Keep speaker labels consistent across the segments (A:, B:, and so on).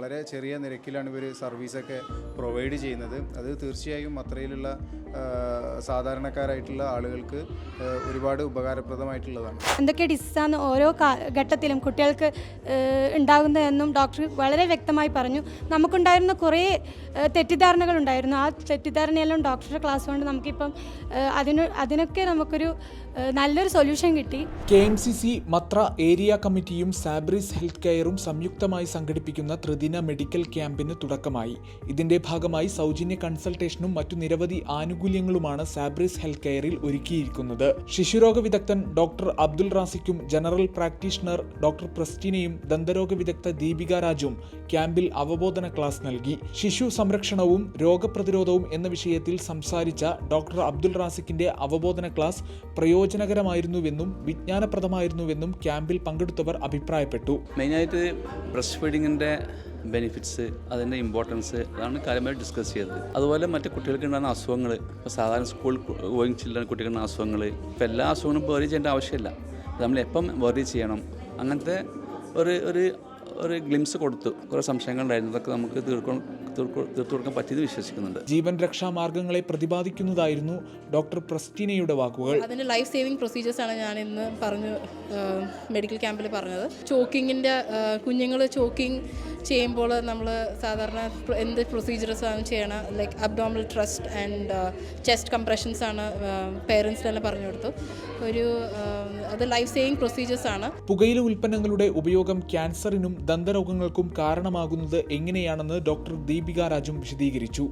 A: വളരെ ചെറിയ നിരക്കിലാണ് ഇവർ സർവീസൊക്കെ പ്രൊവൈഡ് ചെയ്യുന്നത്. അത് തീർച്ചയായും മത്രയിലുള്ള സാധാരണക്കാരായിട്ടുള്ള ആളുകൾക്ക് ഒരുപാട് ഉപകാരപ്രദമായിട്ടുള്ളതാണ്.
B: എന്തൊക്കെ ഡിസീസാണ് ഓരോ ഘട്ടത്തിലും കുട്ടികൾക്ക് ഉണ്ടാകുന്നതെന്നും ഡോക്ടർ വളരെ വ്യക്തമായി പറഞ്ഞു. നമുക്കുണ്ടായിരുന്ന കുറേ തെറ്റിദ്ധാരണകളുണ്ടായിരുന്നു. ആ തെറ്റിദ്ധാരണയെല്ലാം ഡോക്ടറുടെ ക്ലാസ് കൊണ്ട് നമുക്കിപ്പം അതിനൊക്കെ നമുക്കൊരു നല്ലൊരു സൊല്യൂഷൻ കിട്ടി.
C: KMCC മത്ര ഏരിയ കമ്മിറ്റിയും സാബ്രീസ് ഹെൽത്ത് കെയറും സംയുക്തമായി സംഘടിപ്പിക്കുന്ന ത്രിദിന മെഡിക്കൽ ക്യാമ്പിന് തുടക്കമായി. ഇതിന്റെ ഭാഗമായി സൗജന്യ കൺസൾട്ടേഷനും മറ്റു നിരവധി ആനുകൂല്യങ്ങളുമാണ് സാബ്രീസ് ഹെൽത്ത് കെയറിൽ ഒരുക്കിയിരിക്കുന്നത്. ശിശുരോഗ വിദഗ്ധൻ ഡോക്ടർ അബ്ദുൾ റാസിക്കും ജനറൽ പ്രാക്ടീഷണർ ഡോക്ടർ പ്രസ്റ്റീനയും ദന്തരോഗ വിദഗ്ധ ദീപിക രാജും ക്യാമ്പിൽ അവബോധന ക്ലാസ് നൽകി. ശിശു സംരക്ഷണവും രോഗപ്രതിരോധവും എന്ന വിഷയത്തിൽ സംസാരിച്ച ഡോക്ടർ അബ്ദുൾ റാസിക്കിന്റെ അവബോധന ക്ലാസ് പ്രയോജനകരമായിരുന്നുവെന്നും വിജ്ഞാനപ്രദമായിരുന്നുവെന്നും ക്യാമ്പിൽ പങ്കെടുത്തവർ അഭിപ്രായപ്പെട്ടു.
D: മെയിനായിട്ട് ബ്രസ്റ്റ് ഫീഡിങ്ങിൻ്റെ ബെനിഫിറ്റ്സ്, അതിൻ്റെ ഇമ്പോർട്ടൻസ് അതാണ് കാര്യമായി ഡിസ്കസ് ചെയ്തത്. അതുപോലെ മറ്റു കുട്ടികൾക്ക് ഉണ്ടാകുന്ന അസുഖങ്ങൾ, ഇപ്പോൾ സാധാരണ സ്കൂൾ ഗോയിങ് ചിൽഡ്രൻ കുട്ടികളുടെ അസുഖങ്ങൾ, ഇപ്പോൾ എല്ലാ അസുഖങ്ങളും വറി ചെയ്യേണ്ട ആവശ്യമില്ല. നമ്മൾ എപ്പം വറി ചെയ്യണം, അങ്ങനത്തെ ഒരു ഗ്ലിംസ് കൊടുത്തു. കുറേ സംശയങ്ങളുണ്ടായിരുന്നു, അതൊക്കെ നമുക്ക് തീർത്തു കൊടുക്കാൻ പറ്റിയത് വിശ്വസിക്കുന്നുണ്ട്.
C: ജീവൻ രക്ഷാ മാർഗങ്ങളെ പ്രതിപാദിക്കുന്നതായിരുന്നു ഡോക്ടർ പ്രസ്റ്റീനയുടെ വാക്കുകൾ.
E: അതിൻ്റെ ലൈഫ് സേവിങ് പ്രൊസീജിയേഴ്സാണ് ഞാൻ ഇന്ന് മെഡിക്കൽ ക്യാമ്പിൽ പറഞ്ഞത്. ചോക്കിങ്ങിൻ്റെ കുഞ്ഞുങ്ങൾ ചോക്കിങ് ചെയ്യുമ്പോൾ നമ്മൾ സാധാരണ എന്ത് പ്രൊസീജിയേഴ്സാണ് ചെയ്യണം, like abdominal trust and chest compressions ആണ് പേരൻസിനെല്ലാം പറഞ്ഞു കൊടുത്തു. അത് ലൈഫ് സേവിങ് പ്രൊസീജിയേഴ്സാണ്.
C: പുകയില ഉൽപ്പന്നങ്ങളുടെ ഉപയോഗം ക്യാൻസറിനും ദന്തരോഗങ്ങൾക്കും കാരണമാകുന്നത് എങ്ങനെയാണെന്ന് ഡോക്ടർ ദീപിക രാജും വിശദീകരിച്ചു.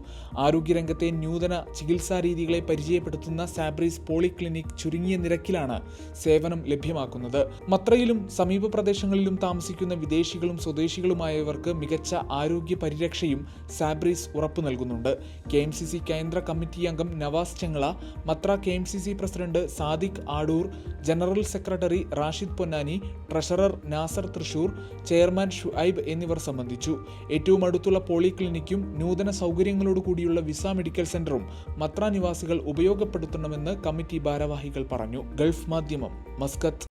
C: ആരോഗ്യരംഗത്തെ നൂതന ചികിത്സാ രീതികളെ പരിചയപ്പെടുത്തുന്ന സാബ്രീസ് പോളിക്ലിനിക് ചുരുങ്ങിയ നിരക്കിലാണ് സേവനം ലഭ്യമാക്കുന്നത്. മത്രയിലും സമീപ പ്രദേശങ്ങളിലും താമസിക്കുന്ന വിദേശികളും സ്വദേശികളുമായവർക്ക് മികച്ച ആരോഗ്യ പരിരക്ഷയും സാബ്രീസ് ഉറപ്പു നൽകുന്നുണ്ട്. KMCC കേന്ദ്ര കമ്മിറ്റി അംഗം Navas Chengala, Matrah KMCC president Sadiq Adoor, general secretary Rashid Ponnani, treasurer Nasar Thrissur, chairman Shuaib എന്നിവർ സംബന്ധിച്ചു. ഏറ്റവും അടുത്തുള്ള പോളിക്ലിനിക്കും നൂതന സൗകര്യങ്ങളോടുകൂടിയുള്ള വിസ മെഡിക്കൽ സെന്ററും മത്ര നിവാസികൾ ഉപയോഗപ്പെടുത്തണമെന്ന് കമ്മിറ്റി ഭാരവാഹികൾ പറഞ്ഞു. ഗൾഫ് മാധ്യമം, മസ്കത്ത്.